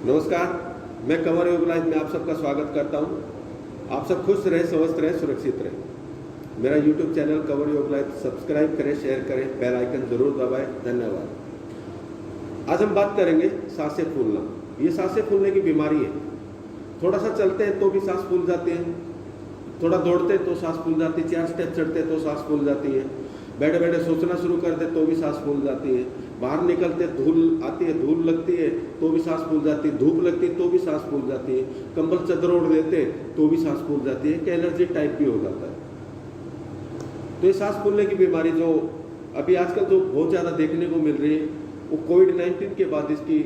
नमस्कार, मैं कंवर योग लाइफ में आप सबका स्वागत करता हूं। आप सब खुश रहें, स्वस्थ रहें, सुरक्षित रहें। मेरा यूट्यूब चैनल कंवर योग लाइफ सब्सक्राइब करें, शेयर करें, बेल आइकन जरूर दबाएं। धन्यवाद। आज हम बात करेंगे सांसें फूलना। ये सांसें फूलने की बीमारी है। थोड़ा सा चलते हैं तो भी सांस फूल जाती है, थोड़ा दौड़ते हैं तो सांस फूल जाती है, 4 स्टेप चढ़ते हैं तो सांस फूल जाती है, बैठे बैठे सोचना शुरू करते तो भी सांस फूल जाती है, बाहर निकलते धूल आती है, धूल लगती है तो भी सांस फूल जाती है, धूप लगती है तो भी सांस फूल जाती है, कंबल चादर ओढ़ देते तो भी सांस फूल जाती है, कि एलर्जी टाइप भी हो जाता है। तो ये सांस फूलने की बीमारी जो अभी आजकल जो बहुत ज़्यादा देखने को मिल रही है, वो कोविड-19 के बाद इसकी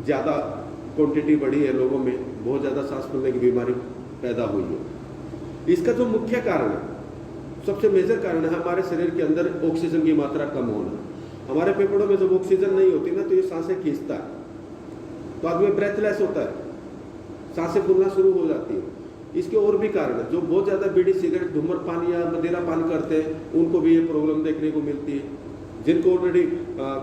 ज़्यादा क्वांटिटी बढ़ी है, लोगों में बहुत ज़्यादा सांस फूलने की बीमारी पैदा हुई है। इसका जो मुख्य कारण है, सबसे मेजर कारण है हमारे शरीर के अंदर ऑक्सीजन की मात्रा कम होना। हमारे फेफड़ों में जब ऑक्सीजन नहीं होती ना तो ये सांसें खींचता है, तो आदमी ब्रेथलेस होता है, सांसें फूलना शुरू हो जाती है। इसके और भी कारण है, जो बहुत ज़्यादा बीड़ी सिगरेट धूम्रपान या मदिरा पान करते हैं उनको भी ये प्रॉब्लम देखने को मिलती है। जिनको ऑलरेडी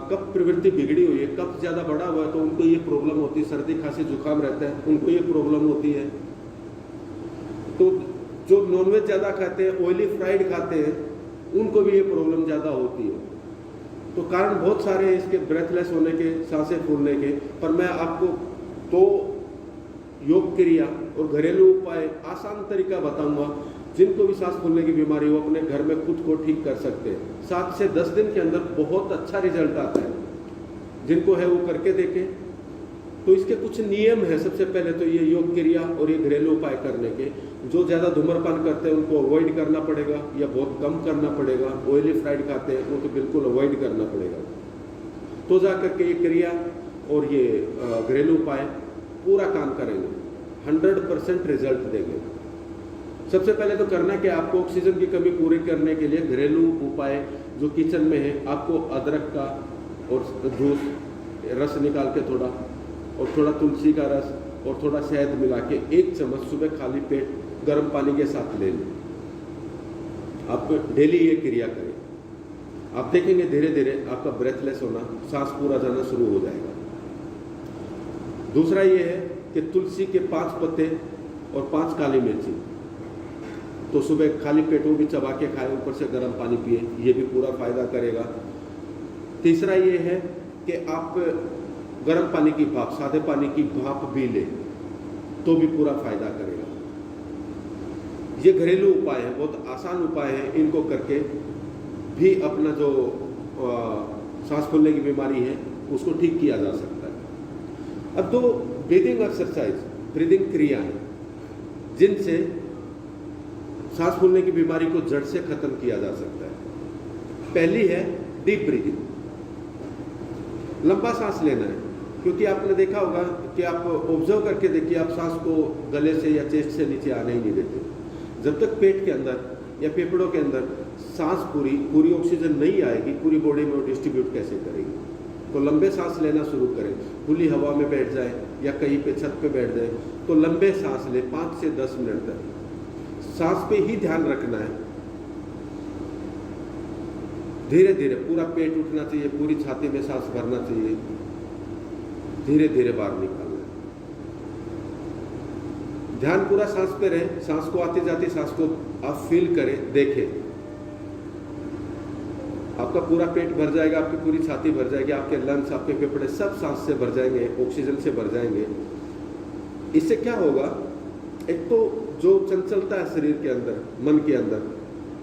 कफ प्रवृत्ति बिगड़ी हुई है, कफ ज़्यादा बढ़ा हुआ है तो उनको ये प्रॉब्लम होती है, सर्दी खांसी जुकाम रहता है उनको ये प्रॉब्लम होती है। तो जो नॉनवेज ज़्यादा खाते हैं, ऑयली फ्राइड खाते हैं, उनको भी ये प्रॉब्लम ज़्यादा होती है। तो कारण बहुत सारे हैं इसके ब्रेथलेस होने के, सांसें फूलने के। पर मैं आपको 2 योग क्रिया और घरेलू उपाय आसान तरीका बताऊंगा, जिनको भी सांस फूलने की बीमारी हो अपने घर में खुद को ठीक कर सकते हैं। 7 से 10 दिन के अंदर बहुत अच्छा रिजल्ट आता है। जिनको है वो करके देखें। तो इसके कुछ नियम है। सबसे पहले तो ये योग क्रिया और ये घरेलू उपाय करने के, जो ज़्यादा धूम्रपान करते हैं उनको अवॉइड करना पड़ेगा या बहुत कम करना पड़ेगा। ऑयली फ्राइड खाते हैं उनको बिल्कुल अवॉइड करना पड़ेगा। तो जा करके ये क्रिया और ये घरेलू उपाय पूरा काम करेंगे, 100% रिजल्ट देंगे। सबसे पहले तो करना क्या, आपको ऑक्सीजन की कमी पूरी करने के लिए घरेलू उपाय जो किचन में है, आपको अदरक का और जूस रस निकाल के थोड़ा, और थोड़ा तुलसी का रस और थोड़ा शहद मिला के 1 चम्मच सुबह खाली पेट गर्म पानी के साथ ले लें। आप डेली ये क्रिया करें, आप देखेंगे धीरे धीरे आपका ब्रेथलेस होना, सांस पूरा जाना शुरू हो जाएगा। दूसरा ये है कि तुलसी के 5 पत्ते और 5 काली मिर्ची, तो सुबह खाली पेट वो भी चबा के खाए, ऊपर से गर्म पानी पिए, ये भी पूरा फायदा करेगा। तीसरा ये है कि आप गर्म पानी की भाप, सादे पानी की भाप भी ले तो भी पूरा फायदा करेगा। ये घरेलू उपाय है, बहुत आसान उपाय है। इनको करके भी अपना जो सांस फूलने की बीमारी है उसको ठीक किया जा सकता है। अब 2 ब्रीदिंग एक्सरसाइज, ब्रीदिंग क्रिया है, जिनसे सांस फूलने की बीमारी को जड़ से खत्म किया जा सकता है। पहली है डीप ब्रीदिंग, लंबा सांस लेना है। क्योंकि आपने देखा होगा कि आप ऑब्जर्व करके देखिए, आप सांस को गले से या चेस्ट से नीचे आने ही नहीं देते। जब तक पेट के अंदर या फेफड़ों के अंदर सांस पूरी ऑक्सीजन नहीं आएगी, पूरी बॉडी में वो डिस्ट्रीब्यूट कैसे करेगी। तो लंबे सांस लेना शुरू करें, खुली हवा में बैठ जाए या कहीं पे छत पे बैठ जाए तो लंबे सांस ले 5 से 10 मिनट तक। सांस पे ही ध्यान रखना है। धीरे धीरे पूरा पेट उठना चाहिए, पूरी छाती में सांस भरना चाहिए, धीरे धीरे बाहर निकालना है। ध्यान पूरा सांस पे रहे, सांस को आती जाती सांस को आप फील करें, देखें। आपका पूरा पेट भर जाएगा, आपकी पूरी छाती भर जाएगी, आपके लंग्स, आपके फेफड़े सब सांस से भर जाएंगे, ऑक्सीजन से भर जाएंगे। इससे क्या होगा, एक तो जो चंचलता है शरीर के अंदर, मन के अंदर,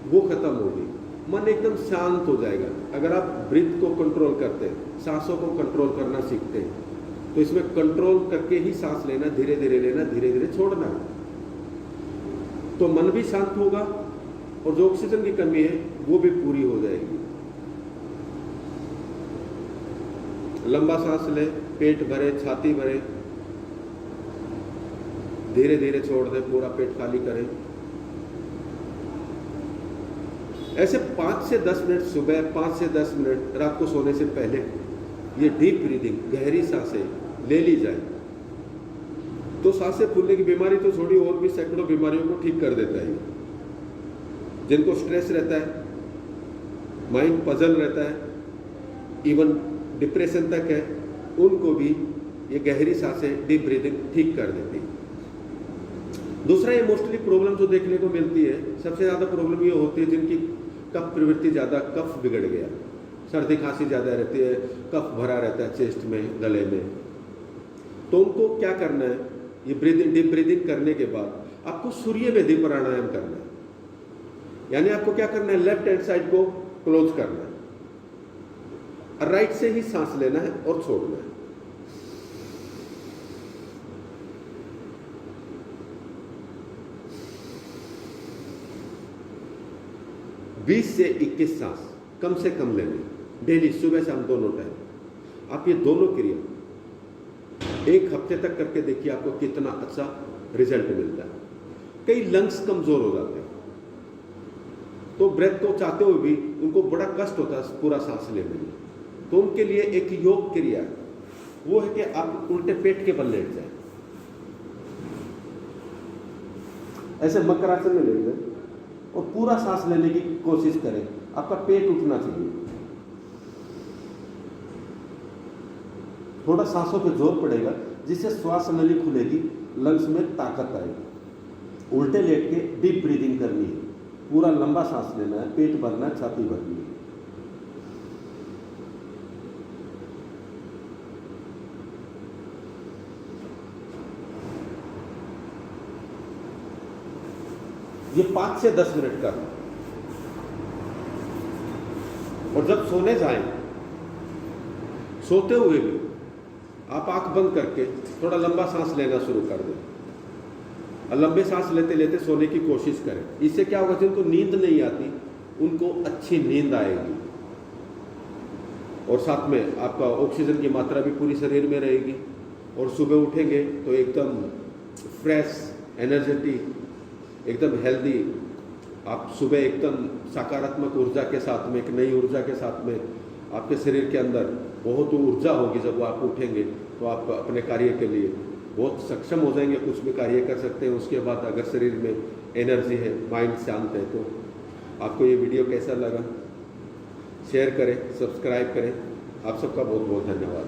वो खत्म होगी, मन एकदम शांत हो जाएगा। अगर आप ब्रीथ को कंट्रोल करते हैं, सांसों को कंट्रोल करना सीखते हैं, तो इसमें कंट्रोल करके ही सांस लेना, धीरे धीरे लेना, धीरे धीरे छोड़ना, तो मन भी शांत होगा और जो ऑक्सीजन की कमी है वो भी पूरी हो जाएगी। लंबा सांस ले, पेट भरे, छाती भरे, धीरे धीरे छोड़ दे, पूरा पेट खाली करें। ऐसे 5 से 10 मिनट सुबह, 5 से 10 मिनट रात को सोने से पहले ये डीप ब्रीदिंग, गहरी सांसें ले ली जाए तो सांसें फूलने की बीमारी तो छोड़ी, और भी सैकड़ों बीमारियों को ठीक कर देता है। जिनको स्ट्रेस रहता है, माइंड पजल रहता है, इवन डिप्रेशन तक है, उनको भी ये गहरी सांसें, डीप ब्रीदिंग ठीक कर देती है। दूसरा, ये मोस्टली प्रॉब्लम जो देखने को मिलती है, सबसे ज़्यादा प्रॉब्लम ये होती है जिनकी कफ प्रवृत्ति ज़्यादा, कफ बिगड़ गया, सर्दी खांसी ज़्यादा रहती है, कफ भरा रहता है चेस्ट में, गले में, तो उनको क्या करना है, ये ब्रीदिंग, डीप ब्रीदिंग करने के बाद आपको सूर्य वेदी प्राणायाम करना है। यानी आपको क्या करना है, लेफ्ट हैंड साइड को क्लोज करना है, राइट से ही सांस लेना है और छोड़ना है। बीस से 21 सांस कम से कम लेने, डेली सुबह शाम दोनों टाइम। आप ये दोनों क्रिया 1 हफ्ते तक करके देखिए, आपको कितना अच्छा रिजल्ट मिलता है। कई लंग्स कमजोर हो जाते हैं, तो ब्रेथ को चाहते हुए भी उनको बड़ा कष्ट होता है पूरा सांस लेने में, तो उनके लिए एक योग क्रिया है, वो है कि आप उल्टे पेट के बल लेट जाए, ऐसे मकरासन में लेट जाए और पूरा सांस लेने की कोशिश करें। आपका पेट उठना चाहिए, थोड़ा सांसों पे जोर पड़ेगा जिससे श्वास नली खुलेगी, लंग्स में ताकत आएगी। उल्टे लेट के डीप ब्रीदिंग करनी है, पूरा लंबा सांस लेना है, पेट भरना है, छाती भरनी है। ये 5 से 10 मिनट का। और जब सोने जाएं, सोते हुए भी आप आंख बंद करके थोड़ा लंबा सांस लेना शुरू कर दें, और लंबे सांस लेते लेते सोने की कोशिश करें। इससे क्या होगा, जिनको नींद नहीं आती उनको अच्छी नींद आएगी, और साथ में आपका ऑक्सीजन की मात्रा भी पूरी शरीर में रहेगी, और सुबह उठेंगे तो एकदम फ्रेश, एनर्जेटिक, एकदम हेल्दी। आप सुबह एकदम सकारात्मक ऊर्जा के साथ में, एक नई ऊर्जा के साथ में आपके शरीर के अंदर बहुत ऊर्जा होगी। जब आप उठेंगे तो आप अपने कार्य के लिए बहुत सक्षम हो जाएंगे, कुछ भी कार्य कर सकते हैं। उसके बाद अगर शरीर में एनर्जी है, माइंड शांत है, तो आपको ये वीडियो कैसा लगा शेयर करें, सब्सक्राइब करें। आप सबका बहुत बहुत धन्यवाद।